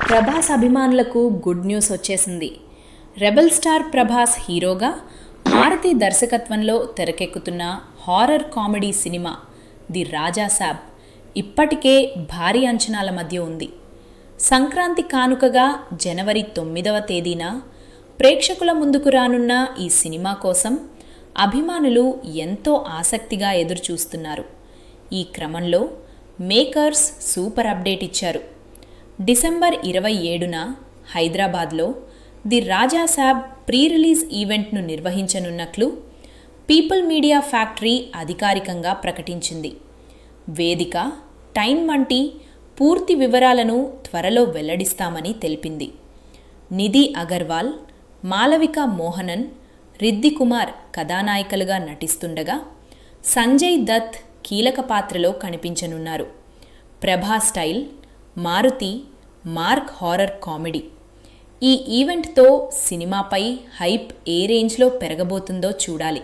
ప్రభాస్ అభిమానులకు good news వచ్చేసింది. Rebel star Prabhas హీరోగా మారుతి దర్శకత్వంలో తెరకెక్కుతున్న horror comedy cinema the Raja సాబ్ ఇప్పటికే భారీ అంచనాల మధ్య ఉంది. సంక్రాంతి కానుకగా జనవరి 9వ తేదీన ప్రేక్షకుల ముందుకు రానున్న ఈ సినిమా కోసం అభిమానులు ఎంతో ఆసక్తిగా ఎదురుచూస్తున్నారు. ఈ క్రమంలో మేకర్స్ సూపర్ అప్డేట్ ఇచ్చారు. డిసెంబర్ 27న హైదరాబాద్లో the Raja Saab pre release ఈవెంట్ను నిర్వహించనున్నట్లు పీపుల్ మీడియా ఫ్యాక్టరీ అధికారికంగా ప్రకటించింది. వేదిక, టైం వంటి పూర్తి వివరాలను త్వరలో వెల్లడిస్తామని తెలిపింది. నిధి అగర్వాల్, మాలవిక మోహనన్, రిద్ది కుమార్ కథానాయికలుగా నటిస్తుండగా సంజయ్ దత్ కీలక పాత్రలో కనిపించనున్నారు. Prabhas style, Maruthi, mark horror comedy. ఈ ఈవెంట్తో సినిమాపై హైప్ ఏ రేంజ్లో పెరగబోతుందో చూడాలి.